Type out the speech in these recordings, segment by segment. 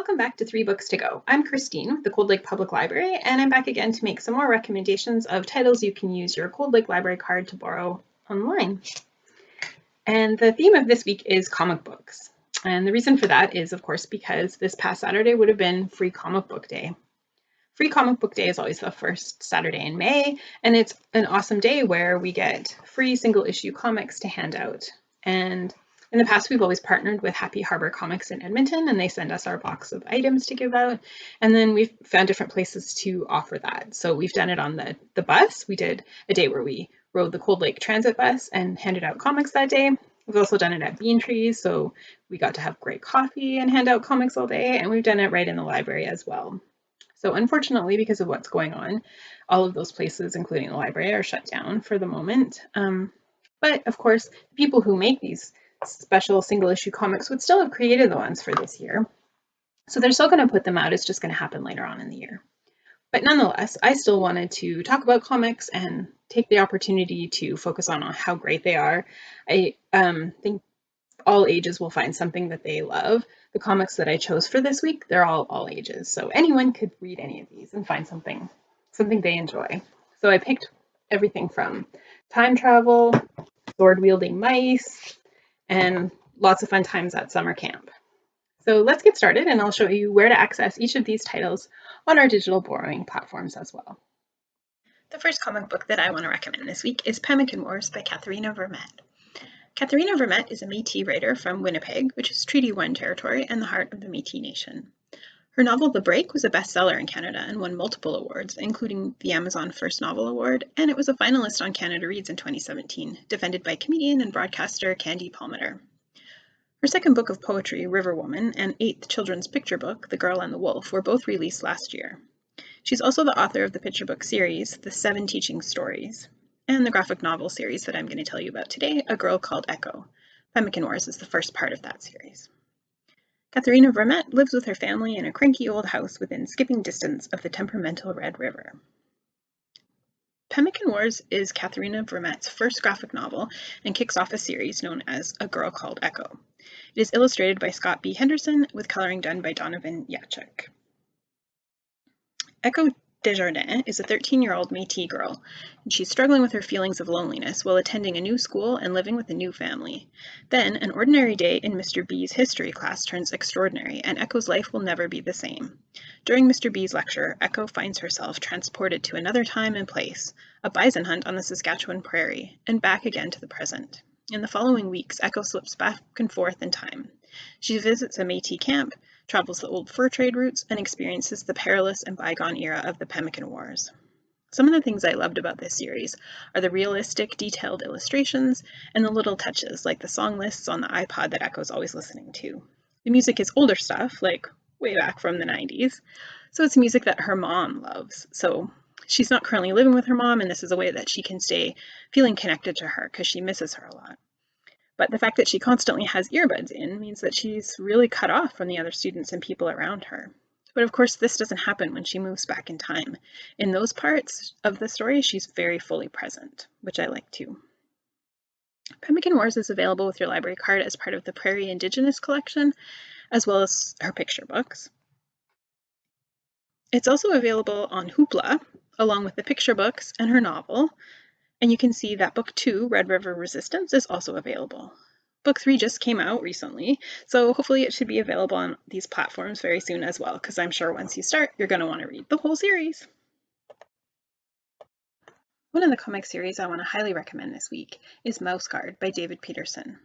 welcome back to 3books2go. I'm Christine with the Cold Lake Public Library, and I'm back again to make some more recommendations of titles you can use your Cold Lake Library card to borrow online. And the theme of this week is comic books. And the reason for that is, of course, because this past Saturday would have been Free Comic Book Day. Free Comic Book Day is always the first Saturday in May, and it's an awesome day where we get free single-issue comics to hand out. And in the past, we've always partnered with Happy Harbor Comics in Edmonton, and they send us our box of items to give out. And then we've found different places to offer that. So we've done it on the bus. We did a day where we rode the Cold Lake Transit bus and handed out comics that day. We've also done it at Bean Trees, so we got to have great coffee and hand out comics all day. And we've done it right in the library as well. So unfortunately, because of what's going on, all of those places, including the library, are shut down for the moment. But of course, the people who make these special single issue comics would still have created the ones for this year. So they're still going to put them out. It's just going to happen later on in the year. But nonetheless, I still wanted to talk about comics and take the opportunity to focus on how great they are. I think all ages will find something that they love. The comics that I chose for this week, they're all ages. So anyone could read any of these and find something they enjoy. So I picked everything from time travel, sword-wielding mice, and lots of fun times at summer camp. So let's get started, and I'll show you where to access each of these titles on our digital borrowing platforms as well. The first comic book that I want to recommend this week is Pemmican Wars by Katharina Vermette. Katharina Vermette is a Métis writer from Winnipeg, which is Treaty 1 territory and the heart of the Métis Nation. Her novel The Break was a bestseller in Canada and won multiple awards, including the Amazon First Novel Award, and it was a finalist on Canada Reads in 2017, defended by comedian and broadcaster Candy Palmater. Her second book of poetry, River Woman, and eighth children's picture book, The Girl and the Wolf, were both released last year. She's also the author of the picture book series, The 7 Teaching Stories, and the graphic novel series that I'm going to tell you about today, A Girl Called Echo. Pemmican Wars is the first part of that series. Katharina Vermette lives with her family in a cranky old house within skipping distance of the temperamental Red River. Pemmican Wars is Katharina Vermette's first graphic novel and kicks off a series known as A Girl Called Echo. It is illustrated by Scott B. Henderson with coloring done by Donovan Yachuk. Echo Desjardins is a 13-year-old Métis girl, and she's struggling with her feelings of loneliness while attending a new school and living with a new family. Then, an ordinary day in Mr. B's history class turns extraordinary, and Echo's life will never be the same. During Mr. B's lecture, Echo finds herself transported to another time and place, a bison hunt on the Saskatchewan prairie, and back again to the present. In the following weeks, Echo slips back and forth in time. She visits a Métis camp, travels the old fur trade routes, and experiences the perilous and bygone era of the Pemmican Wars. Some of the things I loved about this series are the realistic, detailed illustrations and the little touches, like the song lists on the iPod that Echo's always listening to. The music is older stuff, like way back from the 90s, so it's music that her mom loves. So she's not currently living with her mom, and this is a way that she can stay feeling connected to her because she misses her a lot. But the fact that she constantly has earbuds in means that she's really cut off from the other students and people around her. But of course, this doesn't happen when she moves back in time. In those parts of the story, she's very fully present, which I like too. Pemmican Wars is available with your library card as part of the Prairie Indigenous collection, as well as her picture books. It's also available on Hoopla, along with the picture books and her novel. And you can see that book 2, Red River Resistance, is also available. Book 3 just came out recently, so hopefully it should be available on these platforms very soon as well, because I'm sure once you start, you're going to want to read the whole series. One of the comic series I want to highly recommend this week is Mouthguard by David Peterson.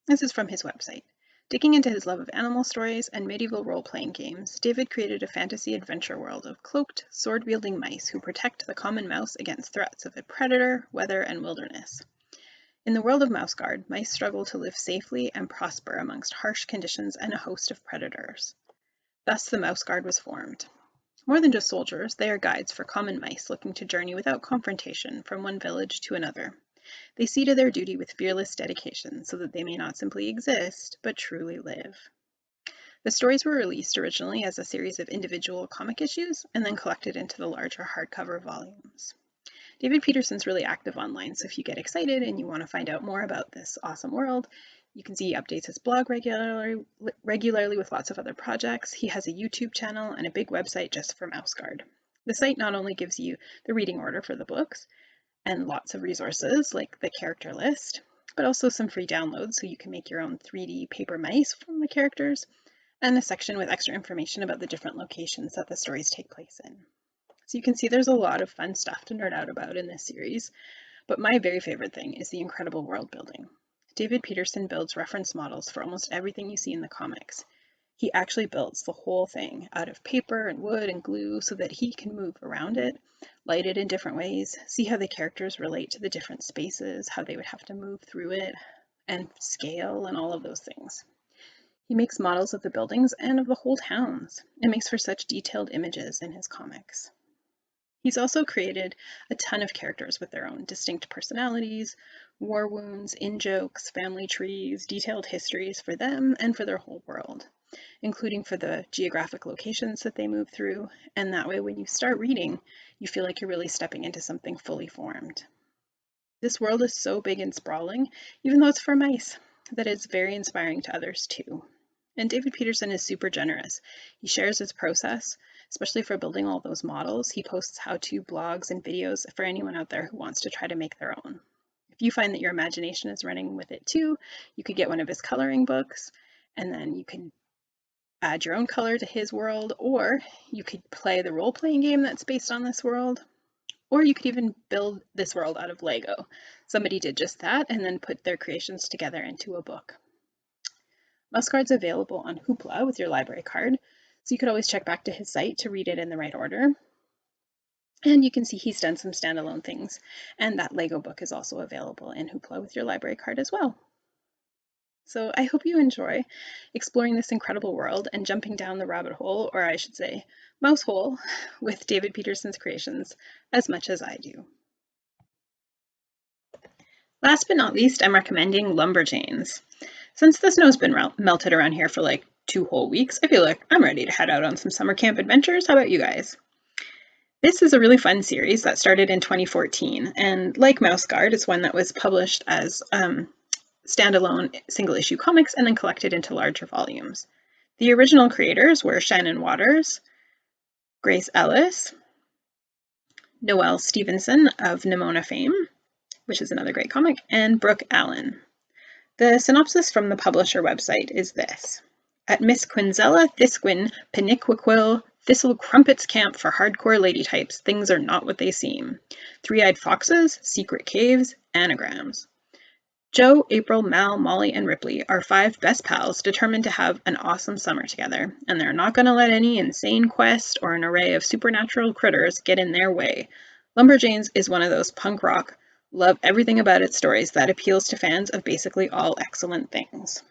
This is from his website. Digging into his love of animal stories and medieval role-playing games, David created a fantasy adventure world of cloaked, sword-wielding mice who protect the common mouse against threats of a predator, weather, and wilderness. In the world of Mouthguard, mice struggle to live safely and prosper amongst harsh conditions and a host of predators. Thus, the Mouthguard was formed. More than just soldiers, they are guides for common mice looking to journey without confrontation from one village to another. They see to their duty with fearless dedication so that they may not simply exist, but truly live. The stories were released originally as a series of individual comic issues and then collected into the larger hardcover volumes. David Peterson's really active online, so if you get excited and you want to find out more about this awesome world, You can see he updates his blog regularly with lots of other projects. He has a YouTube channel and a big website just for Mouthguard. The site not only gives you the reading order for the books and lots of resources like the character list, but also some free downloads so you can make your own 3D paper mice from the characters, and a section with extra information about the different locations that the stories take place in. So you can see there's a lot of fun stuff to nerd out about in this series, but my very favorite thing is the incredible world building. David Peterson builds reference models for almost everything you see in the comics. He actually builds the whole thing out of paper and wood and glue so that he can move around it, light it in different ways, see how the characters relate to the different spaces, how they would have to move through it, and scale and all of those things. He makes models of the buildings and of the whole towns. It makes for such detailed images in his comics. He's also created a ton of characters with their own distinct personalities, war wounds, in-jokes, family trees, detailed histories for them and for their whole world, including for the geographic locations that they move through, and that way when you start reading, you feel like you're really stepping into something fully formed. This world is so big and sprawling, even though it's for mice, that it's very inspiring to others too. And David Peterson is super generous. He shares his process, especially for building all those models. He posts how-to blogs and videos for anyone out there who wants to try to make their own. If you find that your imagination is running with it too, you could get one of his coloring books, and then you can add your own color to his world, or you could play the role-playing game that's based on this world, or you could even build this world out of Lego. Somebody did just that and then put their creations together into a book. Mouthguard's available on Hoopla with your library card, so you could always check back to his site to read it in the right order. And you can see he's done some standalone things, and that Lego book is also available in Hoopla with your library card as well. So I hope you enjoy exploring this incredible world and jumping down the rabbit hole, or I should say, mouse hole, with David Peterson's creations as much as I do. Last but not least, I'm recommending Lumberjanes. Since the snow's been melted around here for like 2 whole weeks, I feel like I'm ready to head out on some summer camp adventures. How about you guys? This is a really fun series that started in 2014, and like Mouthguard, it's one that was published as standalone single-issue comics and then collected into larger volumes. The original creators were Shannon Waters, Grace Ellis, Noelle Stevenson of Nimona fame, which is another great comic, and Brooke Allen. The synopsis from the publisher website is this. At Miss Quinzella Thisquin Peniquiquil Thistle Crumpet's camp for hardcore lady types, things are not what they seem. Three-eyed foxes, secret caves, anagrams. Jo, April, Mal, Molly, and Ripley are 5 best pals determined to have an awesome summer together, and they're not going to let any insane quest or an array of supernatural critters get in their way. Lumberjanes is one of those punk rock, love everything about its stories that appeals to fans of basically all excellent things.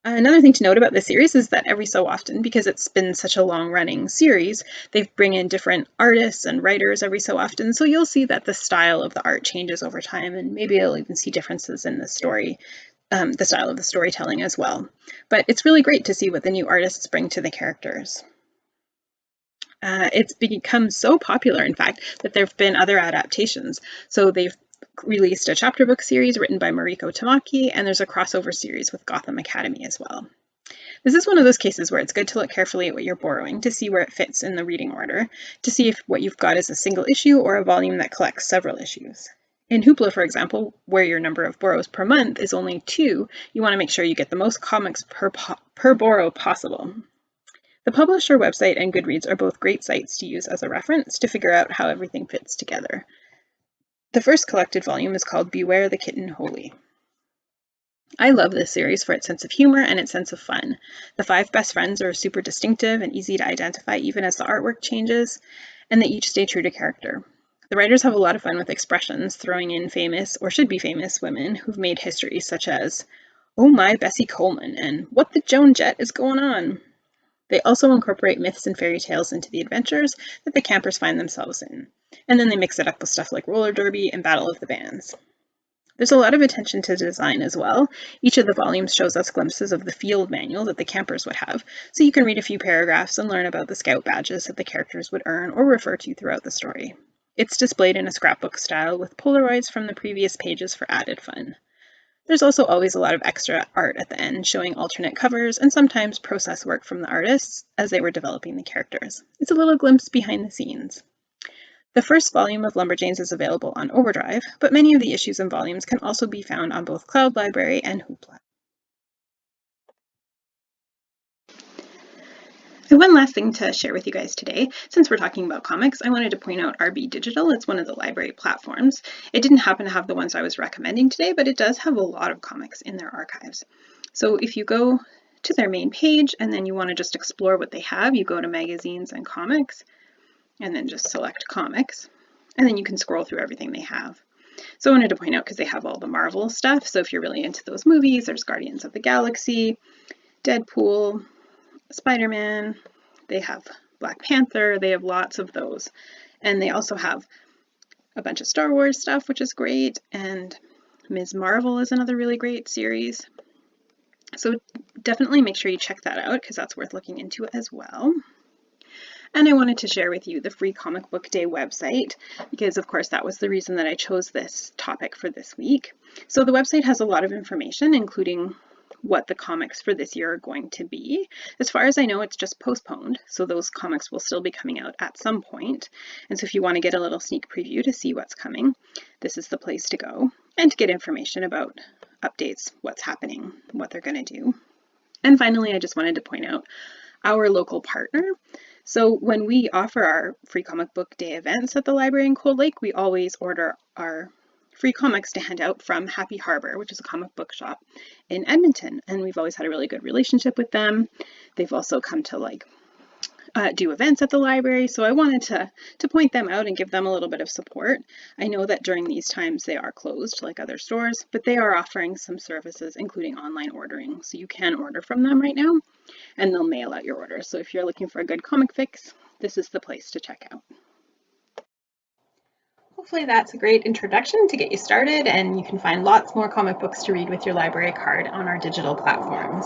Another thing to note about this series is that every so often, because it's been such a long-running series, they bring in different artists and writers every so often, so you'll see that the style of the art changes over time, and maybe you'll even see differences in the story, the style of the storytelling as well. But it's really great to see what the new artists bring to the characters. It's become so popular, in fact, that there have been other adaptations. So they've released a chapter book series written by Mariko Tamaki, and there's a crossover series with Gotham Academy as well. This is one of those cases where it's good to look carefully at what you're borrowing to see where it fits in the reading order, to see if what you've got is a single issue or a volume that collects several issues. In Hoopla, for example, where your number of borrows per month is only 2, you want to make sure you get the most comics per borrow possible. The publisher website and Goodreads are both great sites to use as a reference to figure out how everything fits together. The first collected volume is called Beware the Kitten Holy. I love this series for its sense of humor and its sense of fun. The 5 best friends are super distinctive and easy to identify even as the artwork changes, and they each stay true to character. The writers have a lot of fun with expressions, throwing in famous, or should be famous, women who've made history, such as, "Oh my, Bessie Coleman," and "What the Joan Jet is going on?" They also incorporate myths and fairy tales into the adventures that the campers find themselves in, and then they mix it up with stuff like roller derby and Battle of the Bands. There's a lot of attention to design as well. Each of the volumes shows us glimpses of the field manual that the campers would have, so you can read a few paragraphs and learn about the scout badges that the characters would earn or refer to throughout the story. It's displayed in a scrapbook style with Polaroids from the previous pages for added fun. There's also always a lot of extra art at the end, showing alternate covers and sometimes process work from the artists as they were developing the characters. It's a little glimpse behind the scenes. The first volume of Lumberjanes is available on Overdrive, but many of the issues and volumes can also be found on both Cloud Library and Hoopla. And one last thing to share with you guys today, since we're talking about comics, I wanted to point out RB Digital. It's one of the library platforms. It didn't happen to have the ones I was recommending today, but it does have a lot of comics in their archives. So if you go to their main page and then you want to just explore what they have, you go to magazines and comics and then just select comics, and then you can scroll through everything they have. So I wanted to point out because they have all the Marvel stuff. So if you're really into those movies, there's Guardians of the Galaxy, Deadpool, Spider-Man, they have Black Panther, they have lots of those. And they also have a bunch of Star Wars stuff, which is great, and Ms. Marvel is another really great series. So definitely make sure you check that out because that's worth looking into as well. And I wanted to share with you the Free Comic Book Day website because, of course, that was the reason that I chose this topic for this week. So the website has a lot of information, including what the comics for this year are going to be. As far as I know, it's just postponed, so those comics will still be coming out at some point. And so if you want to get a little sneak preview to see what's coming, this is the place to go, and to get information about updates, what's happening, what they're going to do. And finally, I just wanted to point out our local partner. So when we offer our Free Comic Book Day events at the library in Cold Lake, we always order our free comics to hand out from Happy Harbor, which is a comic book shop in Edmonton. And we've always had a really good relationship with them. They've also come to do events at the library. So I wanted to point them out and give them a little bit of support. I know that during these times they are closed like other stores, but they are offering some services, including online ordering. So you can order from them right now and they'll mail out your order. So if you're looking for a good comic fix, this is the place to check out. Hopefully that's a great introduction to get you started, and you can find lots more comic books to read with your library card on our digital platforms.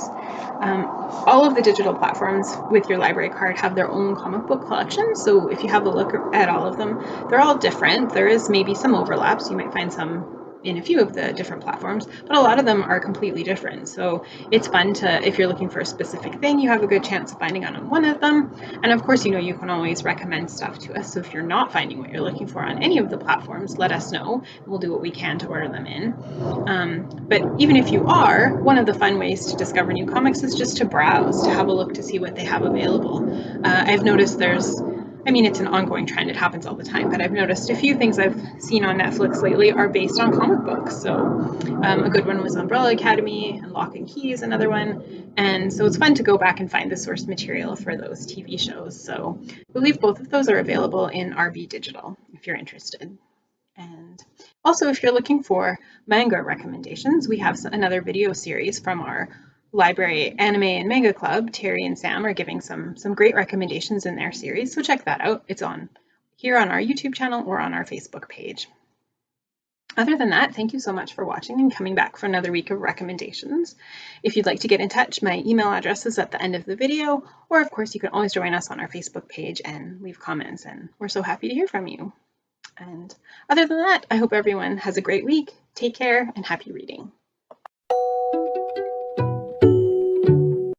All of the digital platforms with your library card have their own comic book collection, so if you have a look at all of them, they're all different. There is maybe some overlaps. You might find some in a few of the different platforms, but a lot of them are completely different. So it's fun to, if you're looking for a specific thing, you have a good chance of finding on one of them. And of course, you can always recommend stuff to us. So if you're not finding what you're looking for on any of the platforms, let us know. We'll do what we can to order them in. But even if you are, one of the fun ways to discover new comics is just to browse, to have a look to see what they have available. I've noticed it's an ongoing trend, it happens all the time, but I've noticed a few things I've seen on Netflix lately are based on comic books. So a good one was Umbrella Academy, and Lock and Key is another one. And so it's fun to go back and find the source material for those TV shows. So I believe both of those are available in RB Digital if you're interested. And also, if you're looking for manga recommendations, we have another video series from our library anime and manga club. Terry and Sam are giving some great recommendations in their series, so check that out. It's on here on our YouTube channel or on our Facebook page. Other than that, thank you so much for watching and coming back for another week of recommendations. If you'd like to get in touch, my email address is at the end of the video, or of course you can always join us on our Facebook page and leave comments, and we're so happy to hear from you. And other than that, I hope everyone has a great week. Take care and happy reading.